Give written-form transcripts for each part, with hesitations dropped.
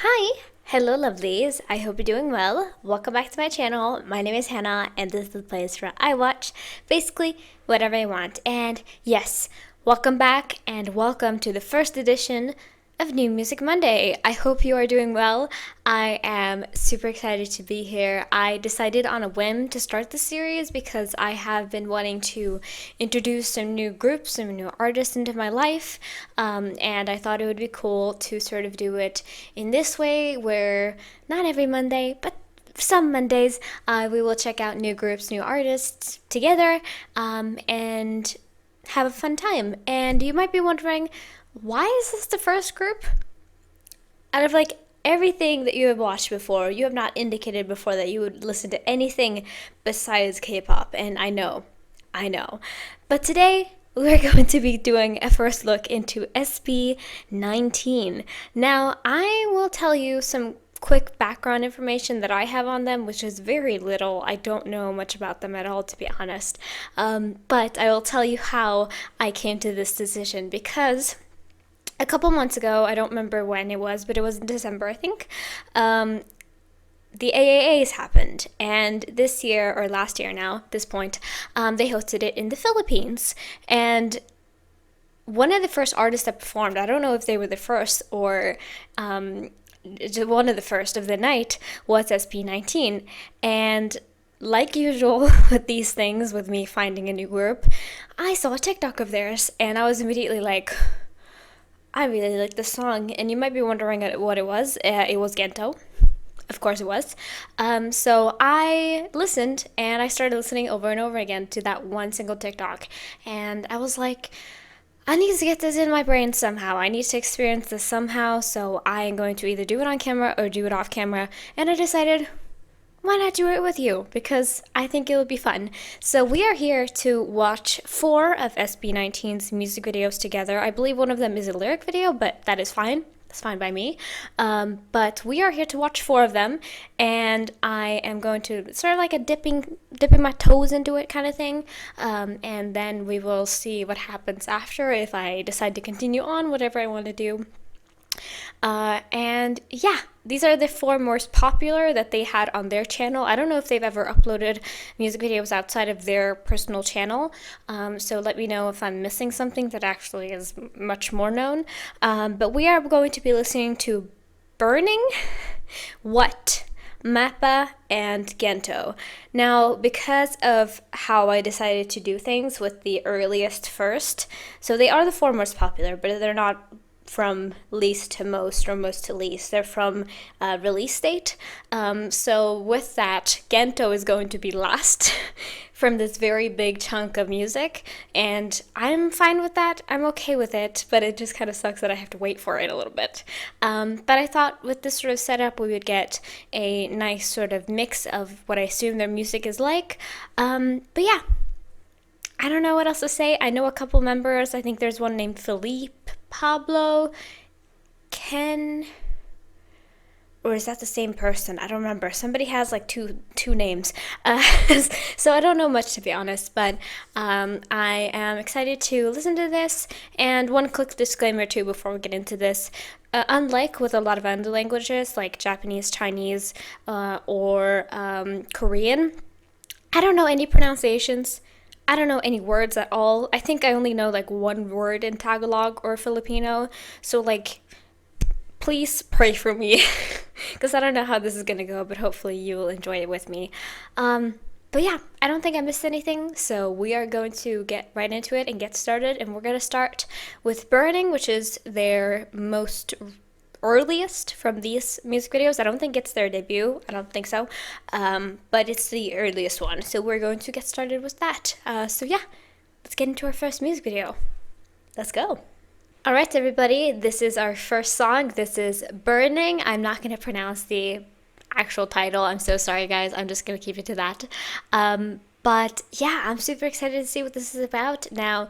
Hi! Hello lovelies, I hope you're doing well. Welcome back to my channel. My name is Hannah and this is the place where I watch basically whatever I want. And yes, welcome back and welcome to the first edition of New Music Monday. I hope you are doing well. I am super excited to be here. I decided on a whim to start the series because I have been wanting to introduce some new groups, some new artists into my life, and I thought it would be cool to sort of do it in this way where not every Monday, but some Mondays, we will check out new groups, new artists together, and have a fun time. And you might be wondering, why is this the first group? Out of like everything that you have watched before, you have not indicated before that you would listen to anything besides K-pop, and I know. But today, we're going to be doing a first look into SB19. Now, I will tell you some quick background information that I have on them, which is very little. I don't know much about them at all, to be honest. But I will tell you how I came to this decision, because a couple months ago, I don't remember when it was, but it was in December, I think, the AAAs happened, and this year, or last year now, at this point, they hosted it in the Philippines, and one of the first artists that performed, I don't know if they were the first or one of the first of the night, was SB19, and like usual with these things, with me finding a new group, I saw a TikTok of theirs, and I was immediately like, I really like this song. And you might be wondering what it was. It was GENTO. Of course it was. So I listened, and I started listening over and over again to that one single TikTok. And I was like, I need to get this in my brain somehow. I need to experience this somehow. So I am going to either do it on camera or do it off camera. And I decided, why not do it with you? Because I think it would be fun. So we are here to watch 4 of SB19's music videos together. I believe one of them is a lyric video, but that is fine. That's fine by me. But we are here to watch 4 of them, and I am going to sort of like a dipping my toes into it kind of thing, and then we will see what happens after, if I decide to continue on whatever I want to do. And yeah, these are the 4 most popular that they had on their channel. I don't know if they've ever uploaded music videos outside of their personal channel, so let me know if I'm missing something that actually is much more known. But we are going to be listening to Burning, What, MAPA, and GENTO. Now, because of how I decided to do things with the earliest first, so they are the 4 most popular, but they're not from least to most or most to least. They're from release date. So with that, GENTO is going to be last from this very big chunk of music, and I'm fine with that. I'm okay with it, but it just kind of sucks that I have to wait for it a little bit. But I thought with this sort of setup, we would get a nice sort of mix of what I assume their music is like. But yeah, I don't know what else to say. I know a couple members. I think there's one named Philippe, Pablo, Ken, or is that the same person? I don't remember. Somebody has like two names. So I don't know much, to be honest, but I am excited to listen to this. And one quick disclaimer too before we get into this. Unlike with a lot of other languages like Japanese, Chinese, or Korean, I don't know any pronunciations. I don't know any words at all. I think I only know like one word in Tagalog or Filipino. So like, please pray for me, because I don't know how this is going to go, but hopefully you will enjoy it with me. But yeah, I don't think I missed anything, so we are going to get right into it and get started. And we're going to start with Burning, which is their most earliest from these music videos. I don't think it's their debut. I don't think so. But it's the earliest one. So we're going to get started with that. So yeah, let's get into our first music video. Let's go. All right, everybody. This is our first song. This is Burning. I'm not going to pronounce the actual title. I'm so sorry, guys. I'm just going to keep it to that. But yeah, I'm super excited to see what this is about. Now,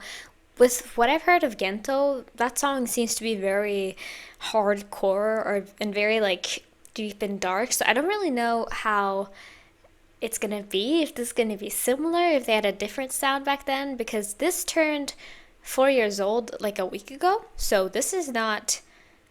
with what I've heard of GENTO, that song seems to be very hardcore and very like deep and dark. So I don't really know how it's gonna be, if this is gonna be similar, if they had a different sound back then, because this turned 4 years old like a week ago. So this is not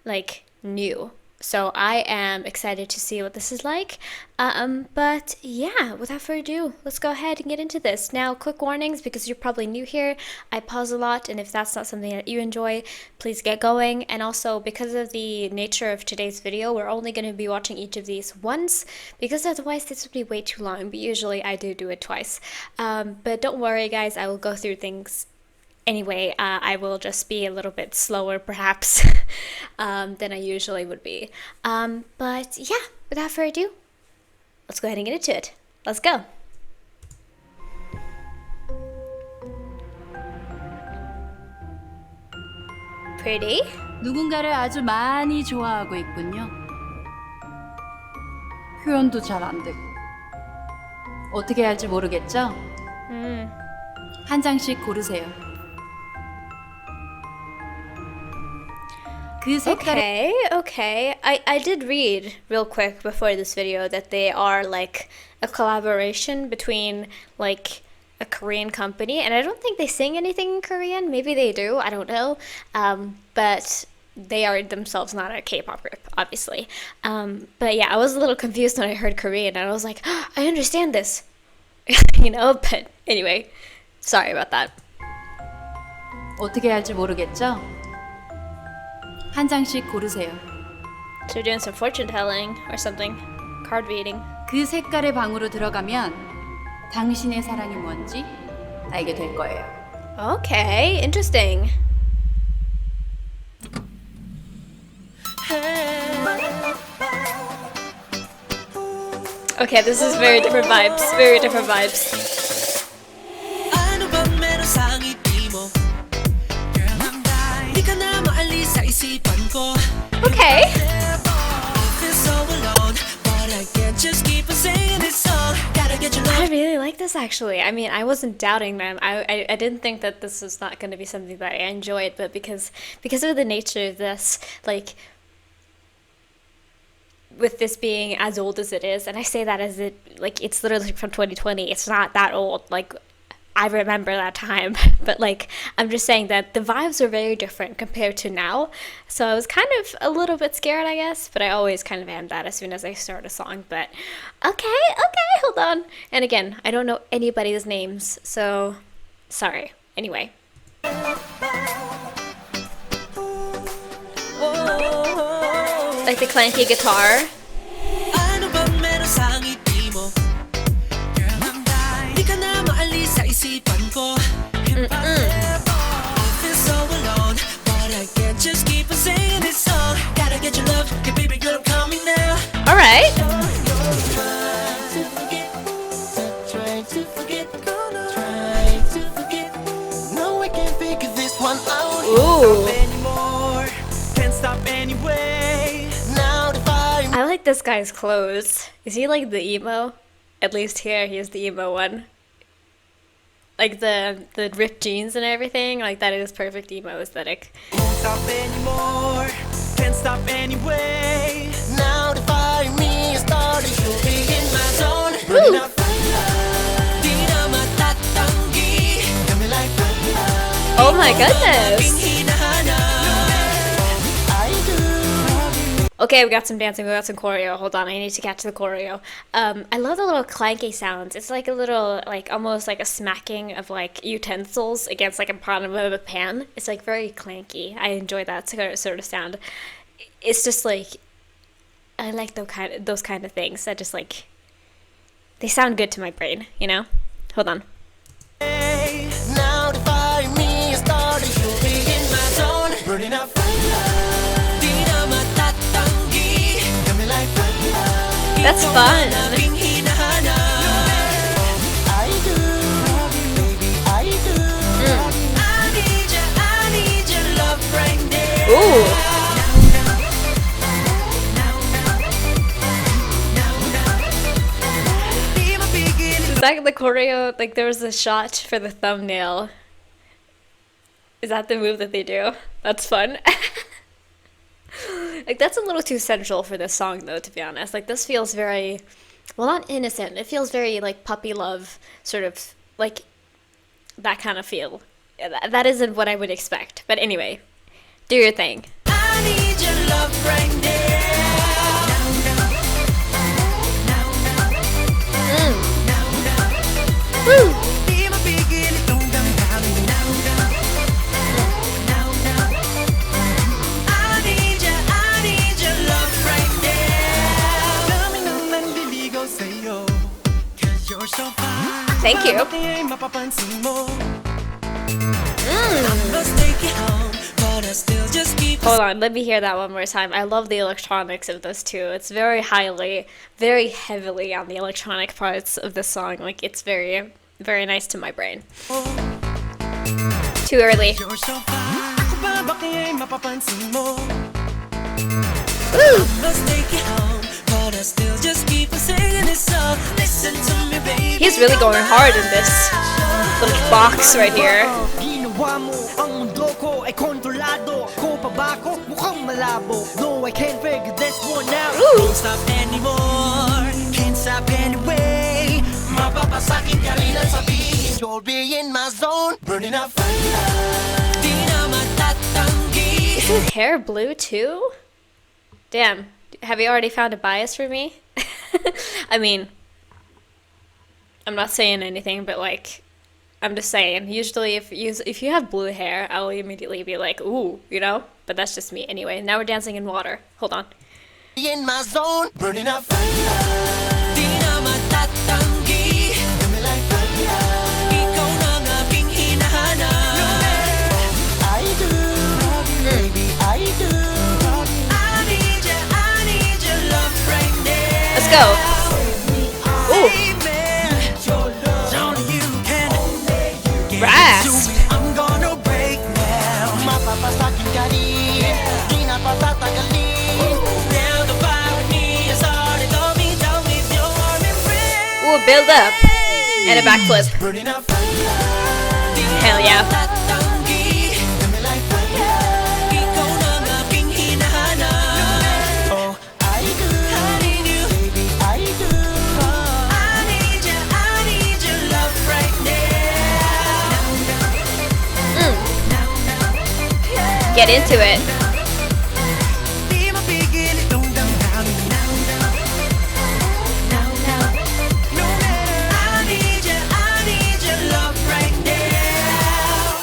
like new. So I am excited to see what this is like. But yeah, without further ado, let's go ahead and get into this. Now, quick warnings because you're probably new here. I pause a lot, and if that's not something that you enjoy, please get going. And also, because of the nature of today's video, we're only going to be watching each of these once because otherwise this would be way too long. But usually I do it twice. But don't worry, guys, I will go through things anyway. I will just be a little bit slower, perhaps, than I usually would be. But yeah, without further ado, let's go ahead and get into it. Let's go. Pretty. 누군가를 아주 많이 좋아하고 있군요. 표현도 잘 안 되고. 어떻게 할지 모르겠죠? 한 장씩 고르세요. 그 색깔의 Okay. I did read real quick before this video that they are like a collaboration between like a Korean company, and I don't think they sing anything in Korean. Maybe they do, I don't know. But they are themselves not a K-pop group, obviously. But yeah, I was a little confused when I heard Korean, and I was like, oh, I understand this. You know, but anyway, sorry about that. 어떻게 할지 모르겠죠? 한 장씩 고르세요. So you're doing some fortune telling or something. Card reading. 그 색깔의 방으로 들어가면 당신의 사랑이 뭔지 알게 될 거예요. Okay, interesting. Okay, this is very different vibes. Very different vibes. Okay. I really like this actually. I mean, I wasn't doubting them. I didn't think that this was not going to be something that I enjoyed, but because of the nature of this, like with this being as old as it is, and I say that as it like it's literally from 2020. It's not that old. Like I remember that time, but like I'm just saying that the vibes are very different compared to now. So I was kind of a little bit scared, I guess, but I always kind of am that as soon as I start a song. But okay, hold on. And again, I don't know anybody's names, so sorry. Anyway. Like the clanky guitar. Alright. Ooh. I like this guy's clothes. Is he like the emo? At least here he is the emo one. Like the ripped jeans and everything, like that is perfect emo aesthetic. Won't stop anymore, can't stop anyway. Now the fire me started shooting in my zone. Running up Oh my goodness! Okay, we got some dancing, we got some choreo. Hold on, I need to catch the choreo. I love the little clanky sounds. It's like a little, like almost like a smacking of like utensils against like a bottom of a pan. It's like very clanky. I enjoy that sort of sound. It's just like, I like those kind of things that just like, they sound good to my brain, you know? Hold on. Now the fire me started shooting in my zone. Burning up That's fun. Ooh. Is that the choreo? Like there was a shot for the thumbnail. Is that the move that they do? That's fun. Like that's a little too sensual for this song though, to be honest. Like this feels very, well, not innocent. It feels very like puppy love, sort of like that kind of feel. That isn't what I would expect. But anyway, do your thing. I need your love right there. thank you. Hold on, let me hear that one more time. I love the electronics of this too. It's very heavily on the electronic parts of the song. Like, it's very, very nice to my brain. Too early. He's really going hard in this little box right here. No, I can't figure this one out. Don't stop anymore, can't stop anyway. MAPA sa akin kailan sabihin you'll be in my zone, burning up fire. Di na matatanggi. Is his hair blue too? Damn, have you already found a bias for me? I mean, I'm not saying anything, but like, I'm just saying, usually if you have blue hair, I'll immediately be like, ooh, you know? But that's just me. Anyway, now we're dancing in water. Hold on. In my zone, burning up fire. Di na matatanggi. Kami like fire. Ikaw na ang aking hinahanap. I do, baby, I do. I need your love right now. Let's go. Ooh. Rasp. I'm gonna break now. MAPA sa akin galing. Di na patatagalin. Now the fire with me is started. Tell me if you're impressed. Ooh, build up. And a backflip. Burning up fire. Hell yeah. Tatangi. Kami like fire. Ikaw na ang aking hinahanap. Oh, I do. I need you. Baby, I do. I need your love right now. Get into it. Di mapigil itong damdamin. No matter, I need your love right now.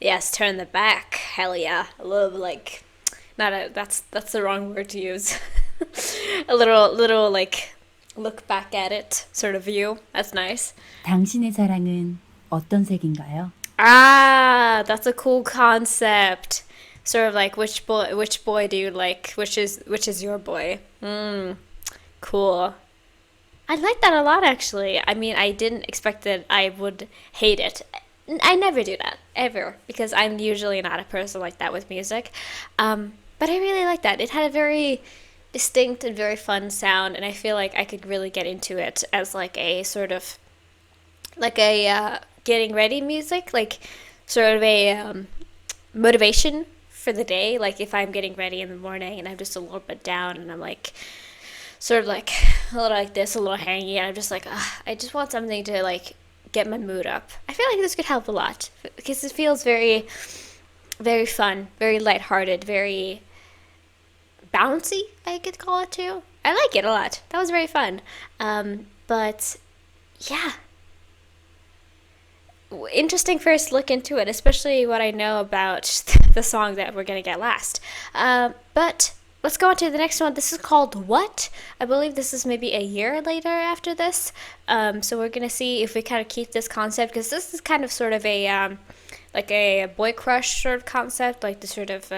Yes, turn the back. Hell yeah. I love, like, that's the wrong word to use. A little like look back at it sort of view. That's nice. 당신의 사랑은 어떤 색인가요? Ah, that's a cool concept. Sort of like which boy do you like? Which is your boy? Cool. I like that a lot, actually. I mean, I didn't expect that I would hate it. I never do that, ever, because I'm usually not a person like that with music. But I really like that. It had a very distinct and very fun sound, and I feel like I could really get into it as like a sort of like a getting ready music, like sort of a motivation for the day. Like if I'm getting ready in the morning and I'm just a little bit down and I'm like sort of like a little like this, a little hangy, and I'm just like, I just want something to like get my mood up. I feel like this could help a lot because it feels very, very fun, very lighthearted, very bouncy, I could call it too. I like it a lot. That was very fun. But yeah, interesting first look into it, especially what I know about the song that we're gonna get last. But let's go on to the next one. This is called What? I believe this is maybe a year later after this. So we're gonna see if we kind of keep this concept, because this is kind of sort of a like a boy crush sort of concept, like the sort of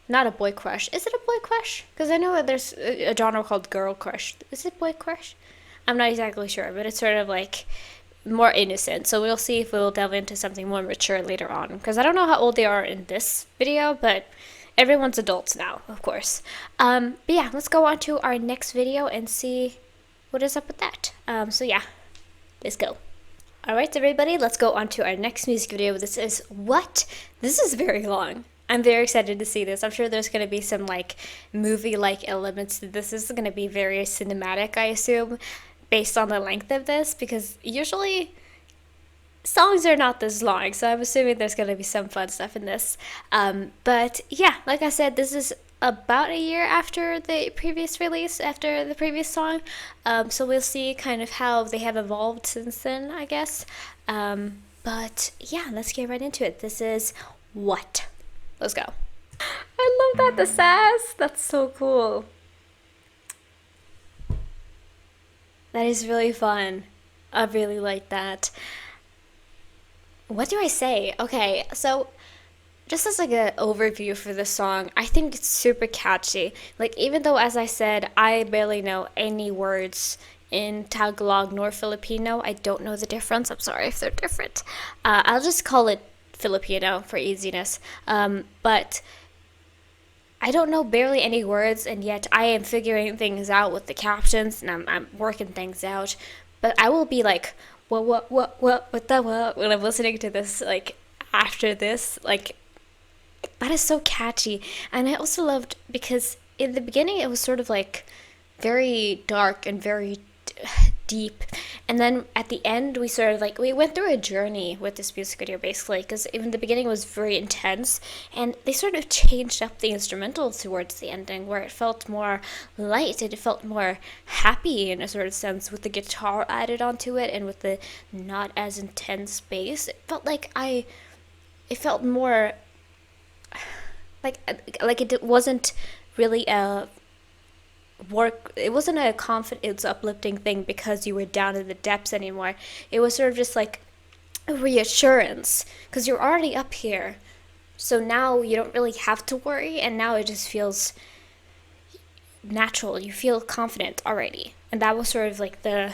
not a boy crush. Is it a boy crush? Because I know there's a genre called girl crush. Is it boy crush? I'm not exactly sure, but it's sort of like more innocent. So we'll see if we'll delve into something more mature later on. Because I don't know how old they are in this video, but everyone's adults now, of course. But yeah, let's go on to our next video and see what is up with that. So yeah, let's go. Alright everybody, let's go on to our next music video. This is What? This is very long. I'm very excited to see this. I'm sure there's going to be some like movie-like elements to this. This is going to be very cinematic, I assume, based on the length of this, because usually songs are not this long, so I'm assuming there's going to be some fun stuff in this. But yeah, like I said, this is about a year after the previous release, after the previous song. So we'll see kind of how they have evolved since then, I guess. But yeah, let's get right into it. This is What? Let's go. I love that, the sass. That's so cool. That is really fun. I really like that. What do I say? Okay, so just as like an overview for the song, I think it's super catchy. Like even though, as I said, I barely know any words in Tagalog nor Filipino, I don't know the difference. I'm sorry if they're different. I'll just call it Filipino for easiness. But I don't know barely any words, and yet I am figuring things out with the captions, and I'm working things out. But I will be like, what the what when I'm listening to this, like after this, like that is so catchy. And I also loved because in the beginning it was sort of like very dark and very deep, and then at the end we sort of like we went through a journey with this music video basically, because even the beginning was very intense, and they sort of changed up the instrumental towards the ending where it felt more light and it felt more happy in a sort of sense, with the guitar added onto it and with the not as intense bass. It felt like it felt more like it wasn't really a work, it wasn't a confidence uplifting thing because you were down in the depths anymore. It was sort of just like a reassurance because you're already up here, so now you don't really have to worry, and now it just feels natural. You feel confident already, and that was sort of like the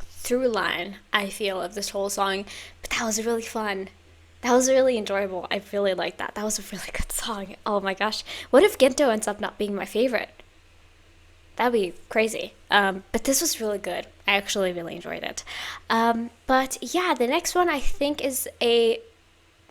through line, I feel, of this whole song. But that was really fun. That was really enjoyable. I really liked that. That was a really good song. Oh my gosh. What if Gento ends up not being my favorite? That'd be crazy. But this was really good. I actually really enjoyed it. But yeah, the next one I think is a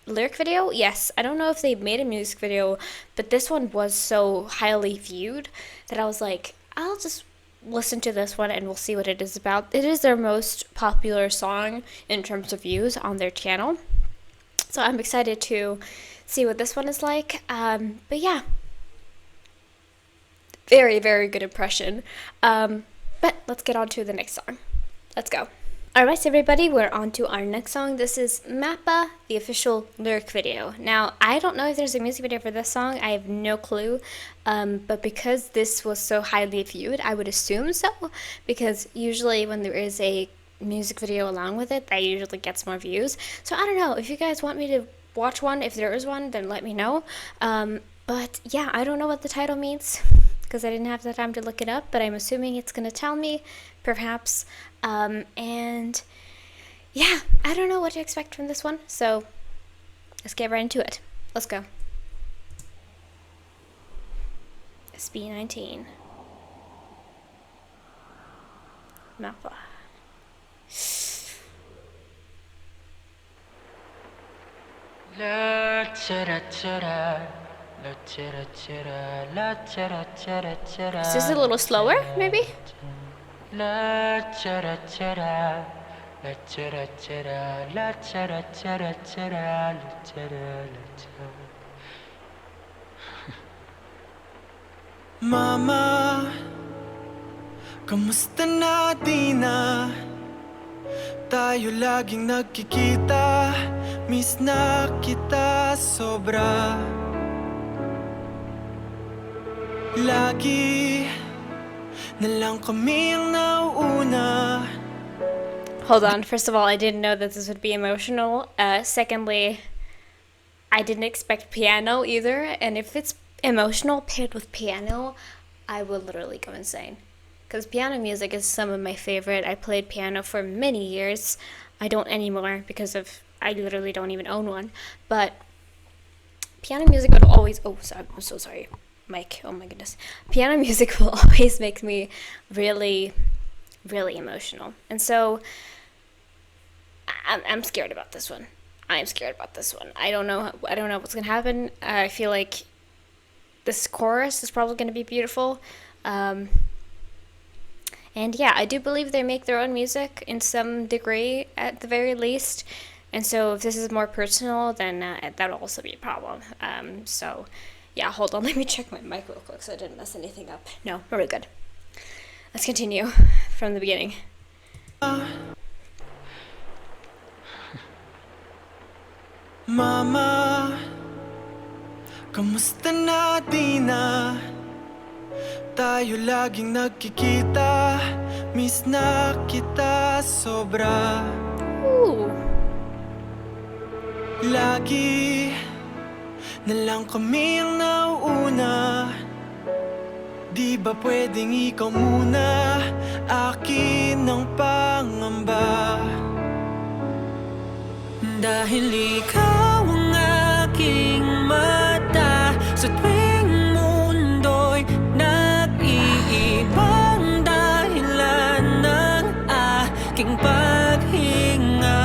lyric video. Yes, I don't know if they made a music video, but this one was so highly viewed that I was like, I'll just listen to this one and we'll see what it is about. It is their most popular song in terms of views on their channel. So I'm excited to see what this one is like. But yeah, very, very good impression. But let's get on to the next song. Let's go. Alright, everybody, we're on to our next song. This is MAPA, the official lyric video. Now, I don't know if there's a music video for this song. I have no clue. But because this was so highly viewed, I would assume so. Because usually when there is a music video along with it, that usually gets more views. So I don't know, if you guys want me to watch one, if there is one, then let me know. But yeah, I don't know what the title means because I didn't have the time to look it up, but I'm assuming it's gonna tell me, perhaps. And yeah, I don't know what to expect from this one, so let's get right into it. Let's go. SB19 MAPA. La chara chara, la chara chara, la chara chara chara. Is this a little slower, maybe? La chara chara, la chara chara, la chara chara chara, la chara la chara. Mama, kamusta na di na? Tayo laging nagkikita, miss na kita sobra. Lagi na lang kami ang nauuna. Hold on, first of all, I didn't know that this would be emotional. Secondly, I didn't expect piano either, and if it's emotional paired with piano, I will literally go insane. Because piano music is some of my favorite. I played piano for many years. I don't anymore because I literally don't even own one. But piano music would always, oh, sorry, I'm so sorry, Mike, oh my goodness. Piano music will always make me really, really emotional. And so I'm scared about this one. I'm scared about this one. I don't know what's gonna happen. I feel like this chorus is probably gonna be beautiful. And yeah, I do believe they make their own music in some degree at the very least. And so if this is more personal, then that'll also be a problem. So yeah, hold on, let me check my mic real quick so I didn't mess anything up. No, we're good. Let's continue from the beginning. Mama, kamusta na di na? Tayo laging nagkikita, Miss na kita sobra. Ooh. Lagi na lang kami ang nauuna. Di ba pwedeng ikaw muna? Akin ang pangamba. Dahil ikaw ang aking mata sa tuwing mundo'y nag-iibang dahilan ng aking paghinga.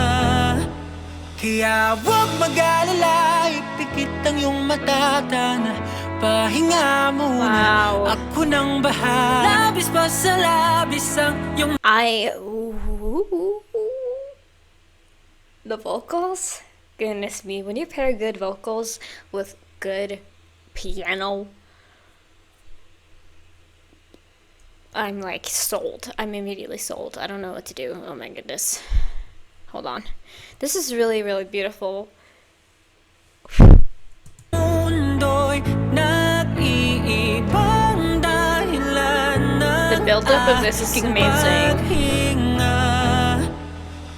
Kaya huwag mag-alala, ipikit ang iyong mata, na pahinga muna. Wow. Ako nang bahala. Labis pa sa labis ang iyong The vocals, goodness me, when you pair good vocals with good piano, I'm like sold. I'm immediately sold. I don't know what to do. Oh my goodness. Hold on. This is really, really beautiful. The build-up of this is amazing.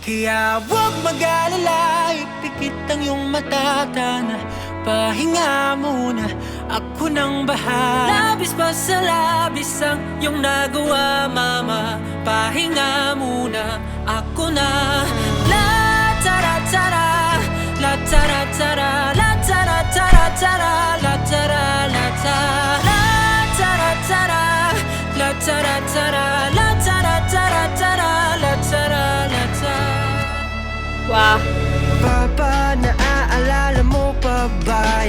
Kaya huwag mag-alala, ipikit ang iyong mata, na pahinga muna. Ako nang bahala. Labis pa sa labis ang iyong nagawa, mama. Pahinga muna. Ako na. La tara tara, la tara tara, la tara tara tara, la tara la tara, la tara tara, la tara tara, la tara tara tara, la tara la tara. Wow. Papa, naaalala mo pa ba?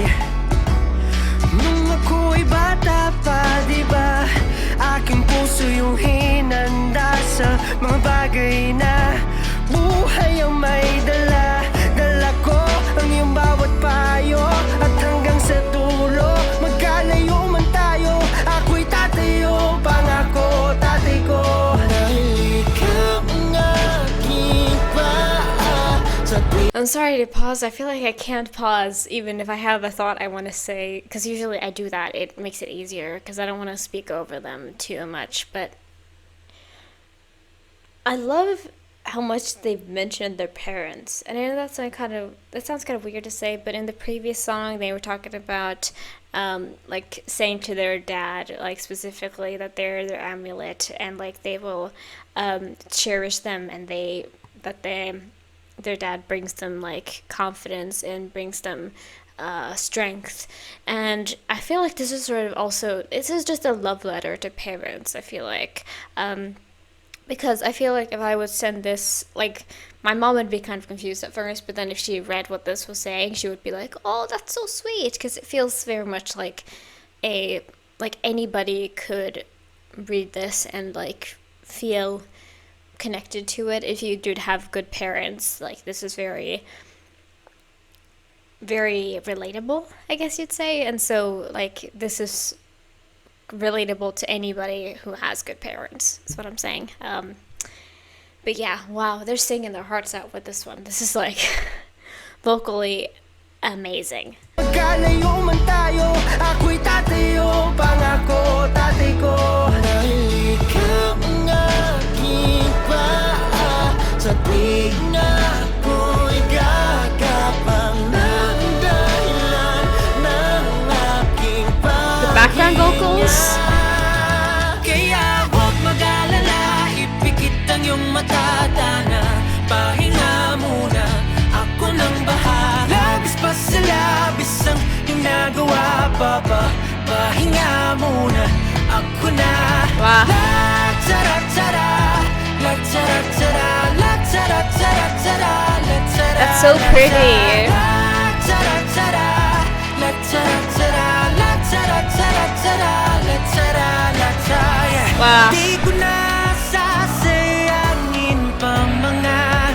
Nung ako'y bata pa, diba? Aking puso yung hinanda sa mga bagay na buhay ang may dala. Dala ko ang iyong bawat payo, at hanggang sa dulo, magkalayo man tayo, ako'y tatayo, pangako, tatay ko. Dahil ikaw ang aking I'm sorry to pause. I feel like I can't pause even if I have a thought I want to say, because usually I do that. It makes it easier because I don't want to speak over them too much. But I love how much they've mentioned their parents. And I know that sounds kind of weird to say, but in the previous song they were talking about like saying to their dad, like specifically, that they're their amulet, and like they will cherish them, and their dad brings them like confidence and brings them strength. And I feel like this is just a love letter to parents, I feel like, because I feel like if I would send this, like, my mom would be kind of confused at first, but then if she read what this was saying, she would be like, oh, that's so sweet, because it feels very much like anybody could read this and like feel connected to it if you did have good parents. Like, this is very, very relatable, I guess you'd say. And so like this is relatable to anybody who has good parents. That's what I'm saying. But yeah, wow, they're singing their hearts out with this one. This is like vocally amazing. Magkalayo man tayo, ako'y tatayo, pangako, tatay ko. Dahil ikaw ang aking paa, sa tuwing ako'y gagapang ng dahilan ng aking paghinga. The background vocals. Kaya huwag mag-alala, ipikit ang iyong mata, na pahinga muna. Ako nang bahala. Labis pa sa labis ang iyong nagawa, papa. Pahinga muna. Ako na. Wow. La tara-tara, la tara-tara, la tara-tara-tara, la tara. That's so pretty. La tara-tara, la tara-tara, la tara-tara-tara, la tara-tara. Wow. Di ko na sasayangin pa mga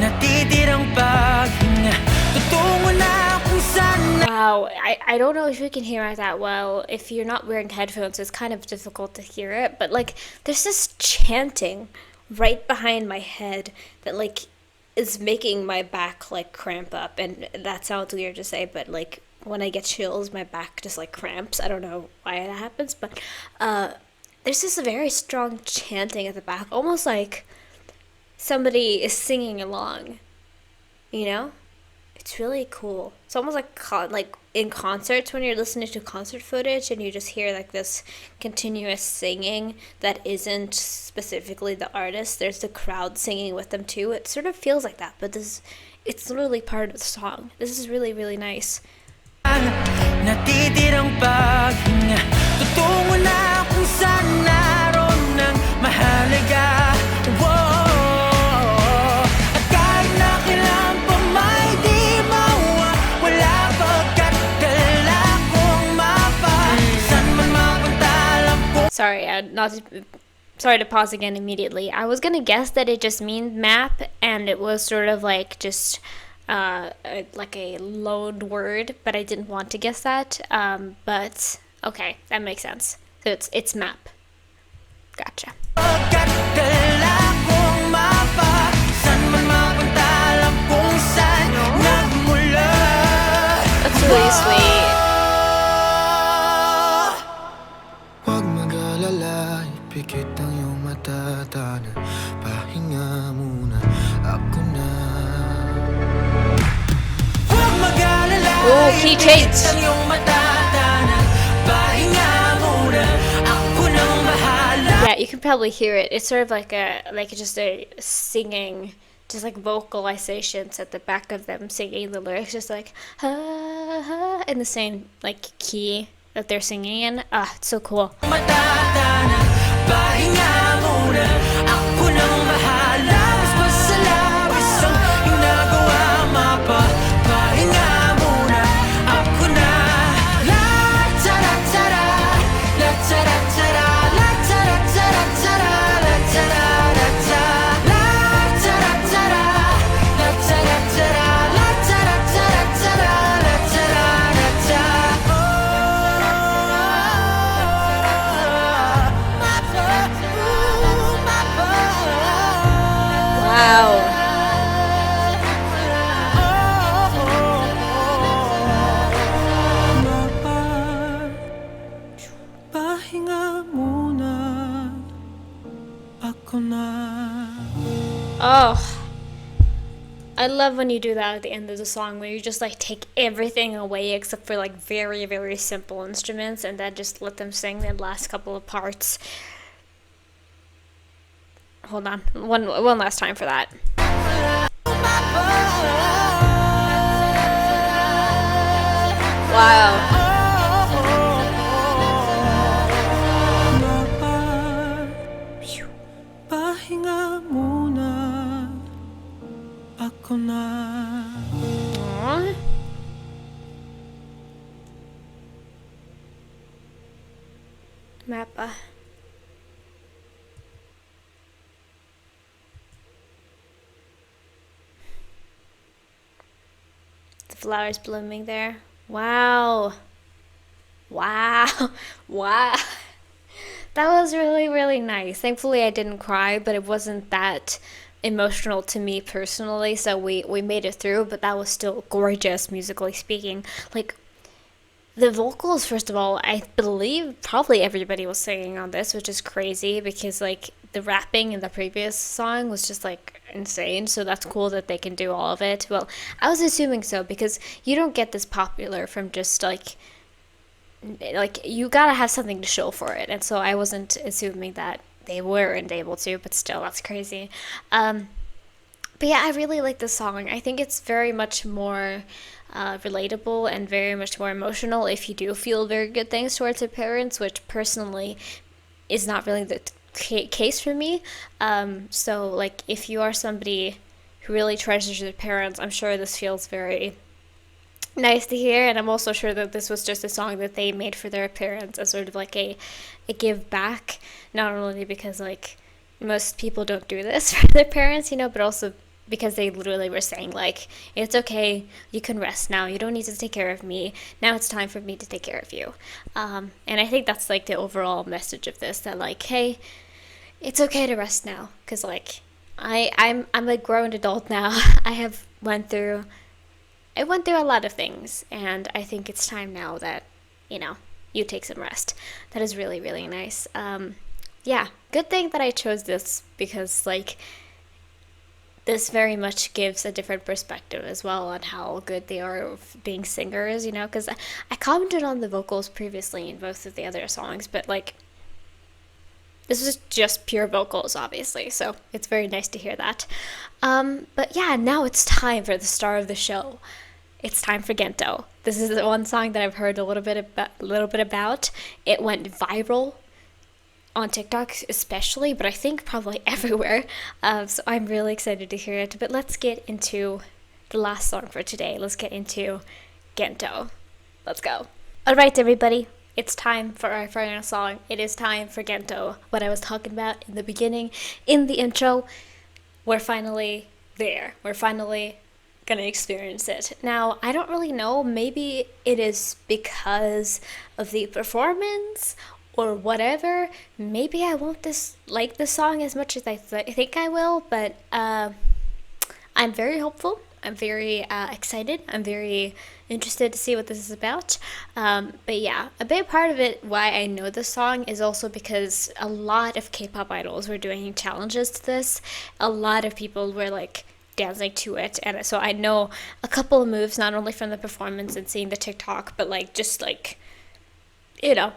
natitirang paghinga. Tutungo na kung saan. Wow, I don't know if you can hear it that well. If you're not wearing headphones, it's kind of difficult to hear it. But like, there's this chanting right behind my head that like is making my back like cramp up. And that sounds weird to say, but like when I get chills, my back just like cramps. I don't know why that happens, but there's this very strong chanting at the back, almost like somebody is singing along, you know? It's really cool. It's almost like in concerts when you're listening to concert footage and you just hear like this continuous singing that isn't specifically the artist. There's the crowd singing with them too. It sort of feels like that, but it's literally part of the song. This is really, really nice. Natitirang paghinga, tutungo na kung saan naroon ng mahalaga. At kahit na kailan pa may di mauwa, wala pagkat dala kong mapa. Saan man mapunta lang po. Sorry to pause again immediately. I was gonna guess that it just means map, and it was sort of like just like a loaned word, but I didn't want to guess that. But okay, that makes sense. So it's map. Gotcha. That's really sweet. Huwag mag-alala, ipikit ang iyong mata, tanan, pahinga muna, ako na. Huwag mag-alala, He changed. ang iyong mata, tanan, pahinga muna, ako nang bahala. Yeah, you can probably hear it. It's sort of like just a singing, just like vocalizations at the back of them singing the lyrics, just like ha ha in the same like key that they're singing in. Ah, it's so cool. Mata, tanan, pahinga muna, ako nang bahala. Mas masalabis ang ginagawa, mapa, pahinga muna, ako na. La tara tara, la tara tara, la tara tara tara, la tara tara, la tara tara, la tara tara, la tara tara tara, la tara tara. Wow. Pahinga muna, ako na. Oh, I love when you do that at the end of the song, where you just like take everything away except for like very, very simple instruments, and then just let them sing the last couple of parts. Hold on, one last time for that. Wow. Pahinga muna, ako na. Aww. MAPA. The flowers blooming there. Wow. Wow. Wow. That was really, really nice. Thankfully, I didn't cry, but it wasn't that emotional to me personally, so we made it through, but that was still gorgeous, musically speaking. Like, the vocals, first of all, I believe probably everybody was singing on this, which is crazy, because, like, the rapping in the previous song was just, like, insane, so that's cool that they can do all of it. Well, I was assuming so, because you don't get this popular from just, like, you gotta have something to show for it, and so I wasn't assuming that they weren't able to, but still, that's crazy. But yeah, I really like this song. I think it's very much more relatable and very much more emotional if you do feel very good things towards your parents, which personally is not really the case for me. So, like, if you are somebody who really treasures their parents, I'm sure this feels very nice to hear, and I'm also sure that this was just a song that they made for their parents as sort of like a give back, not only because like most people don't do this for their parents, you know, but also because they literally were saying like, it's okay, you can rest now, you don't need to take care of me, now it's time for me to take care of you. And I think that's like the overall message of this, that like, hey, it's okay to rest now, because like I'm a grown adult now. I went through a lot of things, and I think it's time now that, you know, you take some rest. That is really, really nice. yeah, good thing that I chose this because, like, this very much gives a different perspective as well on how good they are of being singers, you know, because I commented on the vocals previously in both of the other songs, but, like, this is just pure vocals, obviously, so it's very nice to hear that. But yeah, now it's time for the star of the show. It's time for Gento. This is the one song that I've heard a little bit about. It went viral on TikTok especially, but I think probably everywhere. So I'm really excited to hear it. But let's get into the last song for today. Let's get into Gento. Let's go. All right, everybody. It's time for our final song. It is time for Gento. What I was talking about in the beginning, in the intro, we're finally there. We're finally gonna experience it. Now, I don't really know. Maybe it is because of the performance or whatever. Maybe I won't like this song as much as I think I will, but I'm very hopeful. I'm very excited. I'm very interested to see what this is about. But yeah, a big part of it, why I know this song, is also because a lot of K-pop idols were doing challenges to this. A lot of people were like dancing to it, and so I know a couple of moves, not only from the performance and seeing the TikTok, but like just like, you know,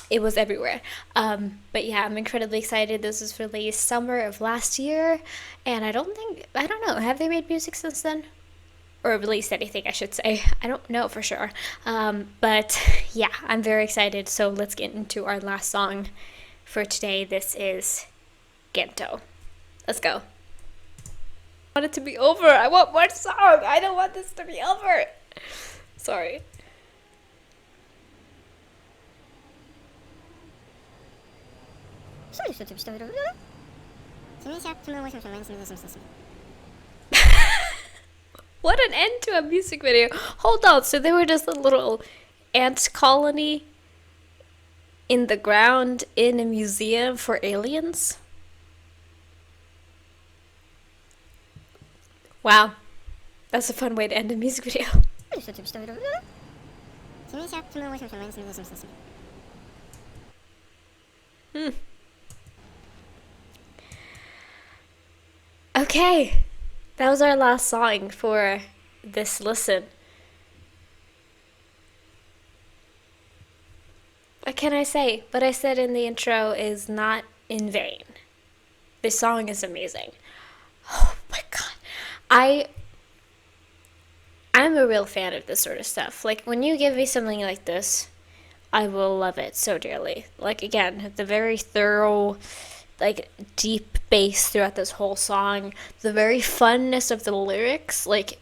it was everywhere. But yeah, I'm incredibly excited. This was released summer of last year, and I don't know, have they made music since then? Or released anything, I should say. I don't know for sure. But yeah, I'm very excited. So let's get into our last song for today. This is Gento. Let's go. I want it to be over. I want one song. I don't want this to be over. Sorry. What an end to a music video. Hold on, so they were just a little ant colony in the ground in a museum for aliens? Wow, that's a fun way to end a music video. Okay, that was our last song for this listen. What can I say? What I said in the intro is not in vain. This song is amazing. Oh my god. I'm a real fan of this sort of stuff. Like, when you give me something like this, I will love it so dearly. Like, again, the very thorough, like, deep bass throughout this whole song, the very funness of the lyrics, like,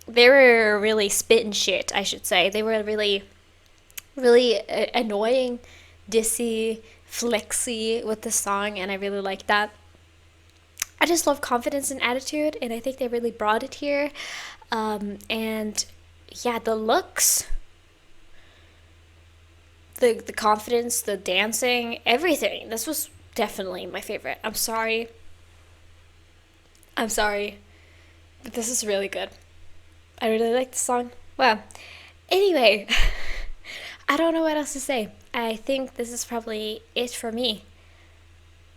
they were really spitting shit, I should say. They were really, really annoying, dissy, flexy with the song, and I really like that. I just love confidence and attitude, and I think they really brought it here. And yeah, the looks, the confidence, the dancing, everything. This was definitely my favorite. I'm sorry, but this is really good. I really like the song. Well, anyway, I don't know what else to say. I think this is probably it for me.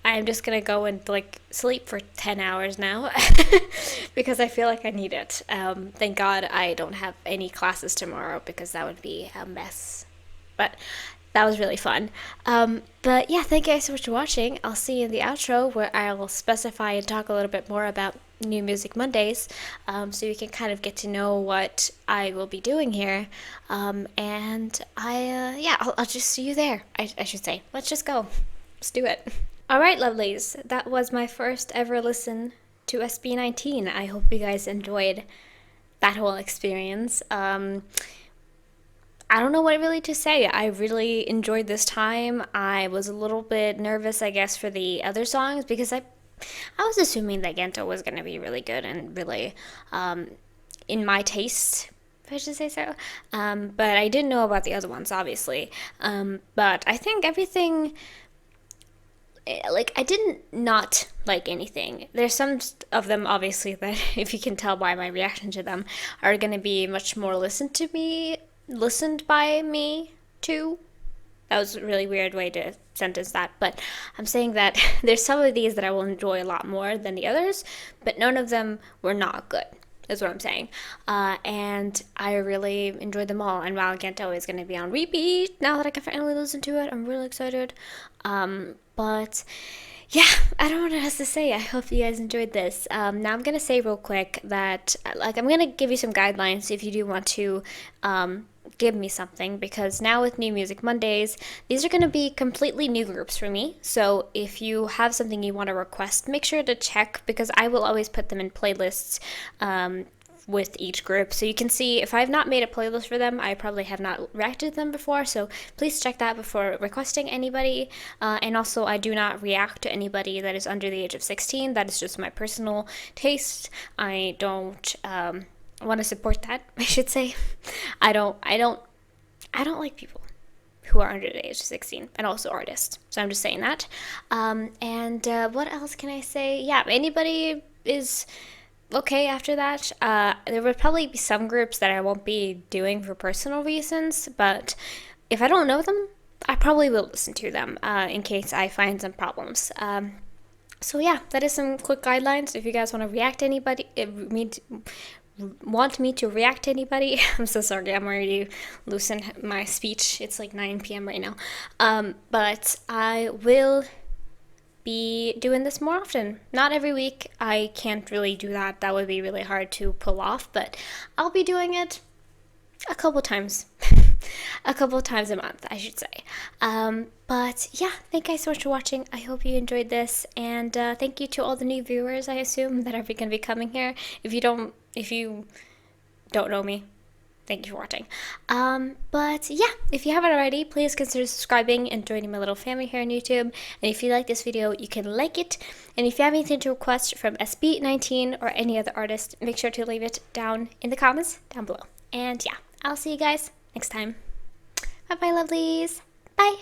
I'm just gonna go and like sleep for 10 hours now because I feel like I need it. Thank God I don't have any classes tomorrow because that would be a mess. But that was really fun. But yeah, thank you guys so much for watching. I'll see you in the outro where I'll specify and talk a little bit more about New Music Mondays, so you can kind of get to know what I will be doing here. And I'll just see you there. I should say. Let's just go. Let's do it. All right, lovelies. That was my first ever listen to SB19. I hope you guys enjoyed that whole experience. I don't know what really to say. I really enjoyed this time. I was a little bit nervous, I guess, for the other songs because I was assuming that Gento was going to be really good and really in my taste, if I should say so. But I didn't know about the other ones, obviously. But I think everything, like, I didn't not like anything. There's some of them, obviously, that if you can tell by my reaction to them, are going to be much more listened by me too. That was a really weird way to sentence that, but I'm saying that there's some of these that I will enjoy a lot more than the others, but none of them were not good, is what I'm saying. And I really enjoyed them all. And while GENTO is going to be on repeat, now that I can finally listen to it, I'm really excited. But yeah, I don't know what else to say. I hope you guys enjoyed this. Now I'm going to say real quick that, like, I'm going to give you some guidelines if you do want to give me something, because now with New Music Mondays, these are going to be completely new groups for me. So if you have something you want to request, make sure to check, because I will always put them in playlists with each group, so you can see if I've not made a playlist for them, I probably have not reacted to them before, so please check that before requesting anybody. And also, I do not react to anybody that is under the age of 16. That is just my personal taste. I don't want to support that, I should say. I don't like people who are under the age of 16, and also artists. So I'm just saying that. And what else can I say? Yeah, anybody is okay after that. There will probably be some groups that I won't be doing for personal reasons, but if I don't know them, I probably will listen to them in case I find some problems. So yeah, that is some quick guidelines. If you guys want to react to anybody, want me to react to anybody, I'm so sorry, I'm already losing my speech. It's like 9 p.m. right now. But I will be doing this more often. Not every week. I can't really do that. That would be really hard to pull off, but I'll be doing it a couple times. A couple times a month, I should say. But yeah, thank you guys so much for watching. I hope you enjoyed this, and thank you to all the new viewers, I assume, that are going to be coming here. If you don't know me, thank you for watching. But yeah, if you haven't already, please consider subscribing and joining my little family here on YouTube. And if you like this video, you can like it. And if you have anything to request from SB19 or any other artist, make sure to leave it down in the comments down below. And yeah, I'll see you guys next time. Bye bye, lovelies. Bye.